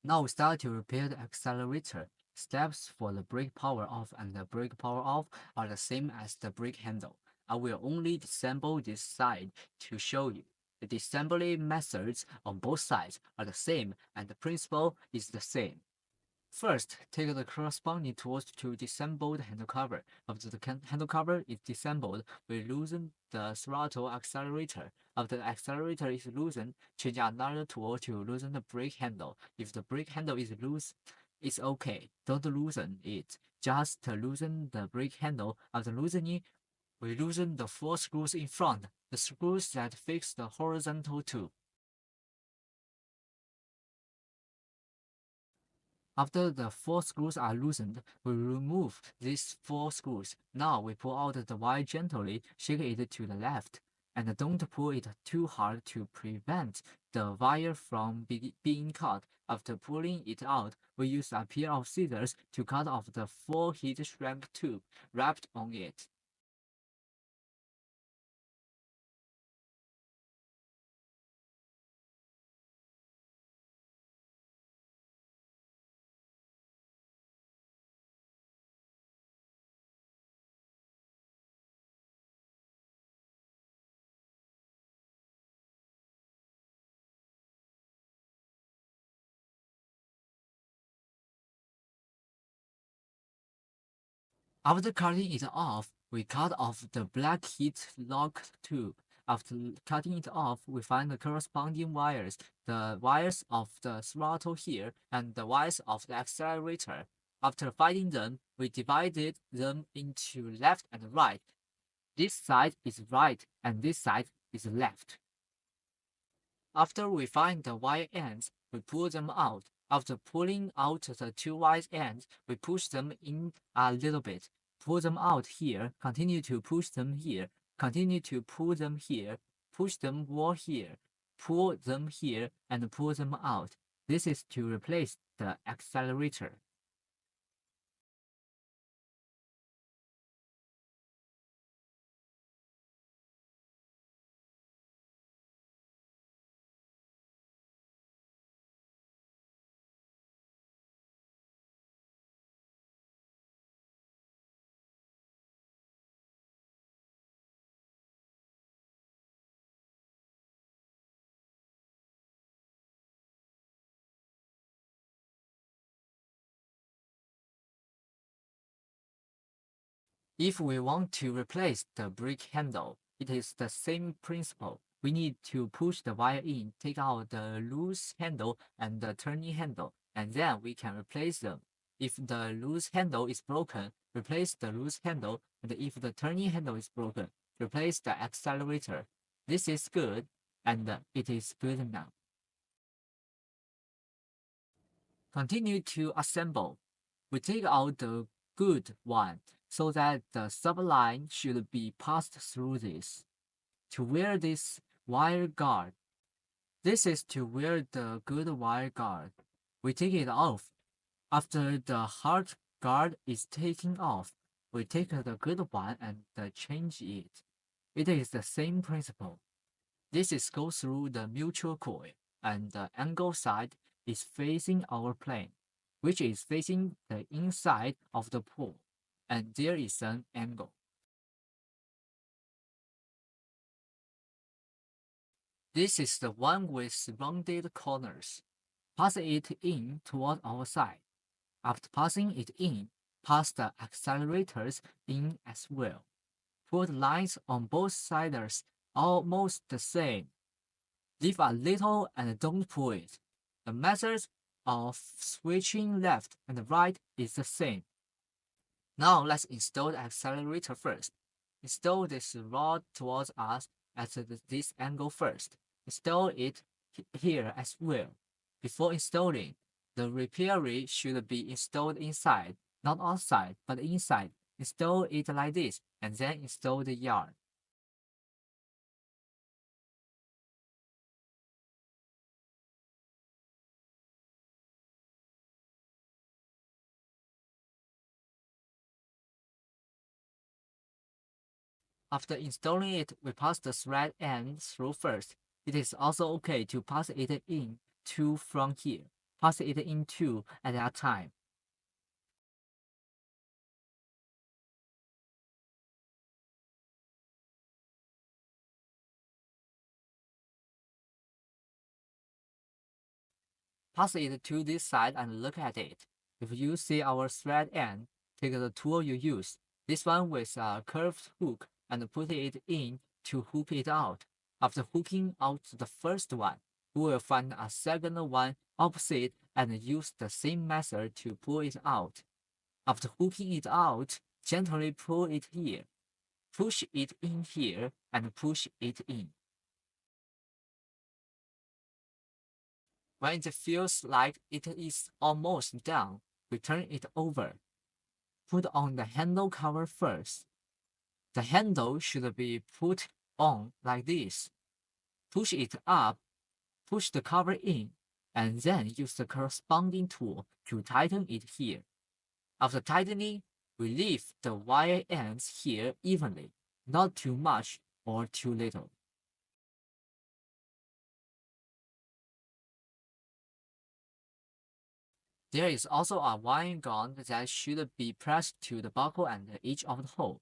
Now we start to repair the accelerator. Steps for the brake power off and the brake power off are the same as the brake handle. I will only disassemble this side to show you. The disassembly methods on both sides are the same and the principle is the same. First, take the corresponding tools to disassemble the handle cover. After the handle cover is disassembled, we loosen the throttle accelerator. After the accelerator is loosened, change another tool to loosen the brake handle. If the brake handle is loose, it's okay. Don't loosen it. Just loosen the brake handle. After loosening, we loosen the 4 screws in front, the screws that fix the horizontal tube. After the 4 screws are loosened, we remove these 4 screws. Now we pull out the wire gently, shake it to the left, and don't pull it too hard to prevent the wire from being cut. After pulling it out, we use a pair of scissors to cut off the 4 heat shrink tube wrapped on it. After cutting it off, we cut off the black heat lock tube. After cutting it off, we find the corresponding wires, the wires of the throttle here and the wires of the accelerator. After finding them, we divided them into left and right. This side is right and this side is left. After we find the wire ends, we pull them out. After pulling out the 2 wire ends, we push them in a little bit. Pull them out here, continue to push them here, continue to pull them here, push them more here, pull them here, and pull them out. This is to replace the accelerator. If we want to replace the brake handle, it is the same principle. We need to push the wire in, take out the loose handle and the turning handle, and then we can replace them. If the loose handle is broken, replace the loose handle, and if the turning handle is broken, replace the accelerator. This is good, and it is good now. Continue to assemble. We take out the good one so that the subline should be passed through this. To wear this wire guard. This is to wear the good wire guard. We take it off. After the hard guard is taken off, we take the good one and change it. It is the same principle. This is go through the mutual coil, and the angle side is facing our plane, which is facing the inside of the pole, and there is an angle. This is the one with rounded corners. Pass it in toward our side. After passing it in, pass the accelerators in as well. Put lines on both sides almost the same. Leave a little and don't pull it. The method of switching left and right is the same. Now let's install the accelerator first. Install this rod towards us at this angle first. Install it here as well. Before installing, the repair should be installed inside, not outside, but inside. Install it like this, and then install the yard. After installing it, we pass the thread end through first. It is also okay to pass it in to from here. pass it in two at a time. Pass it to this side and look at it. If you see our thread end, take the tool you use, this one with a curved hook, and put it in to hook it out. After hooking out the first one, we will find a second one opposite and use the same method to pull it out. After hooking it out, gently pull it here. Push it in here and push it in. When it feels like it is almost done, we turn it over. Put on the handle cover first. The handle should be put on like this. Push it up, push the cover in, and then use the corresponding tool to tighten it here. After tightening, we leave the wire ends here evenly, not too much or too little. There is also a wiring gun that should be pressed to the buckle and the edge of the hole.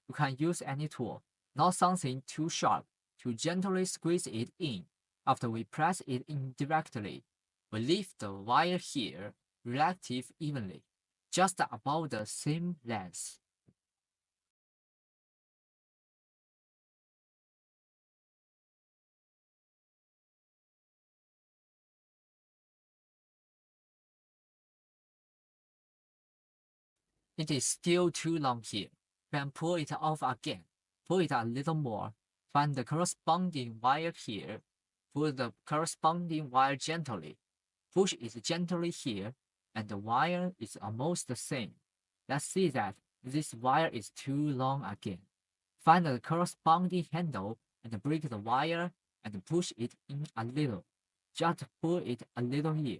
You can use any tool, not something too sharp, to gently squeeze it in. After we press it in directly, we leave the wire here relative evenly, just about the same length. It is still too long here. We can pull it off again. Pull it a little more. Find the corresponding wire here. Pull the corresponding wire gently. Push it gently here, and the wire is almost the same. Let's see that this wire is too long again. Find the corresponding handle and break the wire and push it in a little. Just pull it a little here.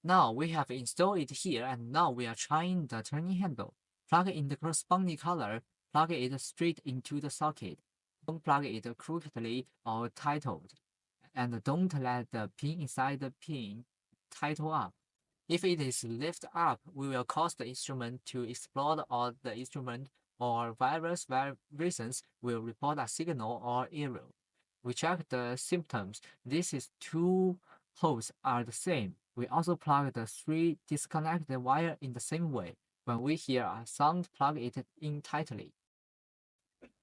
Now we have installed it here, and now we are trying the turning handle. Plug in the corresponding color, plug it straight into the socket. Don't plug it crookedly or titled, and don't let the pin inside the pin title up. If it is lifted up, we will cause the instrument to explode, or the instrument or various reasons will report a signal or error. We check the symptoms. These two holes are the same. We also plug the three disconnected wire in the same way. When we hear a sound, plug it in tightly.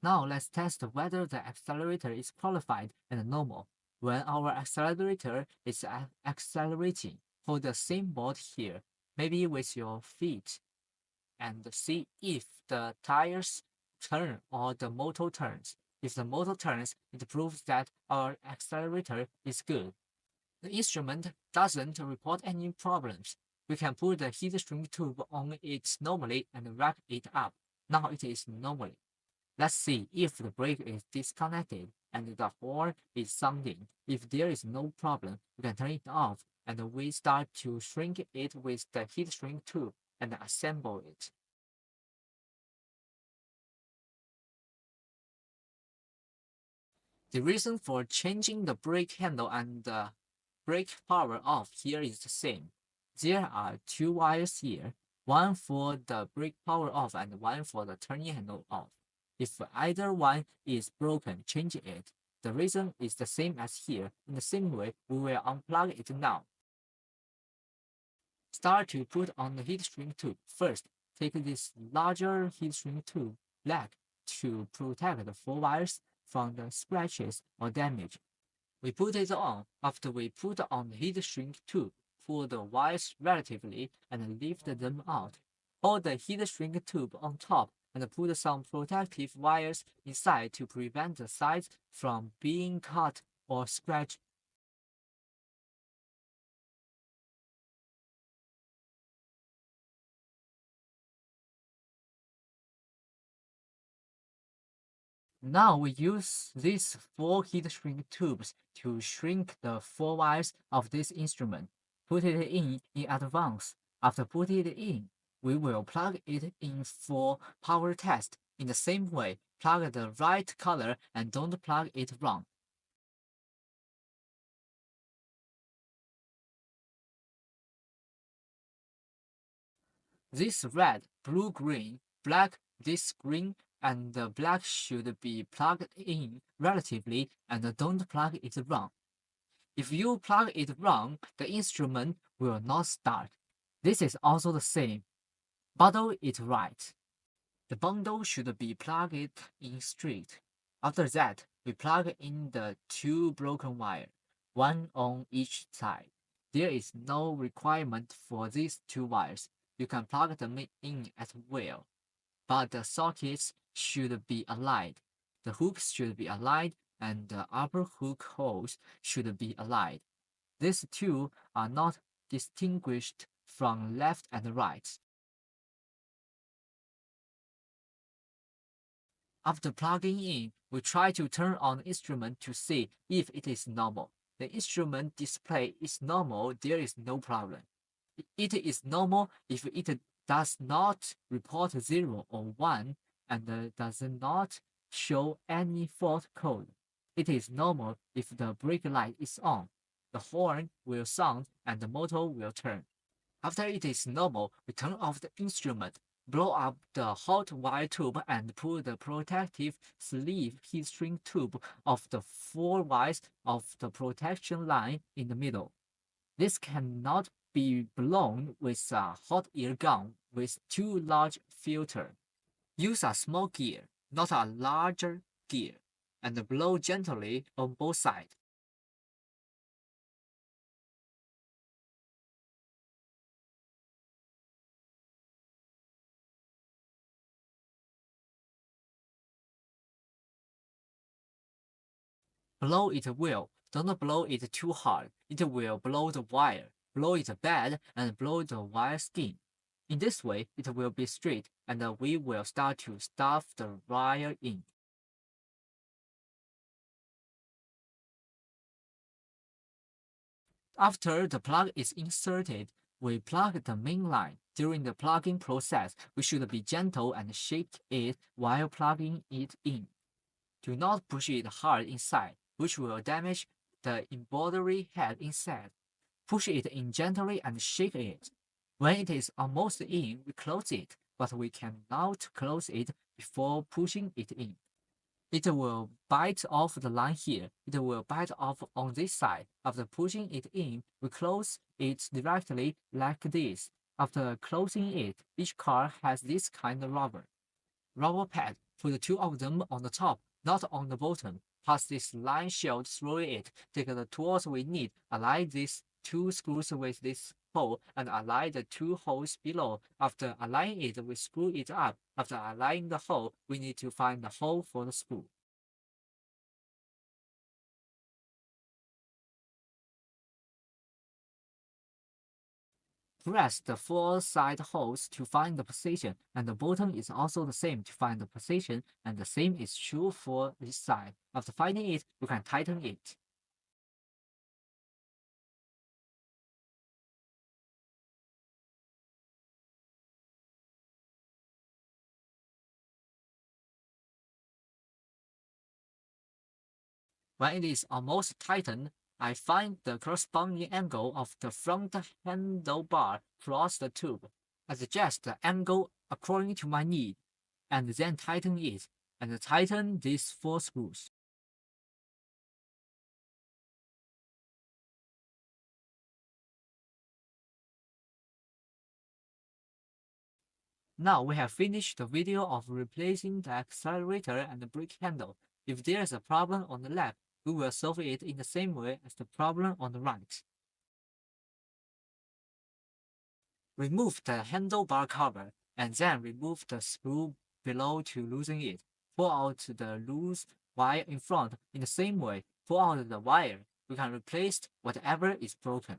Now let's test whether the accelerator is qualified and normal. When our accelerator is accelerating, hold the same board here, maybe with your feet, and see if the tires turn or the motor turns. If the motor turns, it proves that our accelerator is good. The instrument doesn't report any problems. We can put the heat shrink tube on it normally and rack it up. Now it is normally. Let's see if the brake is disconnected and the horn is sounding. If there is no problem, we can turn it off, and we start to shrink it with the heat shrink tube and assemble it. The reason for changing the brake handle and the brake power off here is the same. There are two wires here, one for the brake power off and one for the turning handle off. If either one is broken, change it. The reason is the same as here. In the same way, we will unplug it now. Start to put on the heat shrink tube. First, take this larger heat shrink tube leg to protect the four wires from the scratches or damage. We put it on. After we put on the heat shrink tube, pull the wires relatively and lift them out. Hold the heat shrink tube on top and put some protective wires inside to prevent the sides from being cut or scratched. Now we use these four heat shrink tubes to shrink the four wires of this instrument. Put it in advance. After putting it in, we will plug it in for power test. In the same way, plug the right color and don't plug it wrong. This red, blue, green, black, this green, and the black should be plugged in relatively and don't plug it wrong. If you plug it wrong, the instrument will not start. This is also the same. Bundle it right. The bundle should be plugged in straight. After that, we plug in the two broken wires, one on each side. There is no requirement for these two wires. You can plug them in as well, but the sockets should be aligned. The hooks should be aligned and the upper hook holes should be aligned. These two are not distinguished from left and right. After plugging in, we try to turn on the instrument to see if it is normal. The instrument display is normal, there is no problem. It is normal if it does not report 0 or 1 and does not show any fault code. It is normal if the brake light is on. The horn will sound and the motor will turn. After it is normal, we turn off the instrument, blow up the hot wire tube and put the protective sleeve heatshrink tube of the 4 wires of the protection line in the middle. This cannot be blown with a hot air gun with 2 large filters. Use a small gear, not a larger gear, and blow gently on both sides. Blow it well, don't blow it too hard, it will blow the wire. Blow it bad and blow the wire skin. In this way, it will be straight and we will start to stuff the wire in. After the plug is inserted, we plug the main line. During the plugging process, we should be gentle and shake it while plugging it in. Do not push it hard inside, which will damage the embroidery head inside. Push it in gently and shake it. When it is almost in, we close it, but we cannot close it before pushing it in. It will bite off the line here. It will bite off on this side. After pushing it in, we close it directly like this. After closing it, each car has this kind of rubber pad. Put 2 of them on the top, not on the bottom. Pass this line shield through it. Take the tools we need. Align these 2 screws with this hole and align the 2 holes below. After aligning it, we screw it up. After aligning the hole, we need to find the hole for the screw. Press the 4 side holes to find the position, and the bottom is also the same to find the position, and the same is true for this side. After finding it, you can tighten it. When it is almost tightened, I find the corresponding angle of the front handlebar across the tube. I adjust the angle according to my need, and then tighten it, and tighten these 4 screws. Now we have finished the video of replacing the accelerator and the brake handle. If there is a problem on the left, we will solve it in the same way as the problem on the right. Remove the handlebar cover and then remove the screw below to loosen it. Pull out the loose wire in front in the same way. Pull out the wire. We can replace whatever is broken.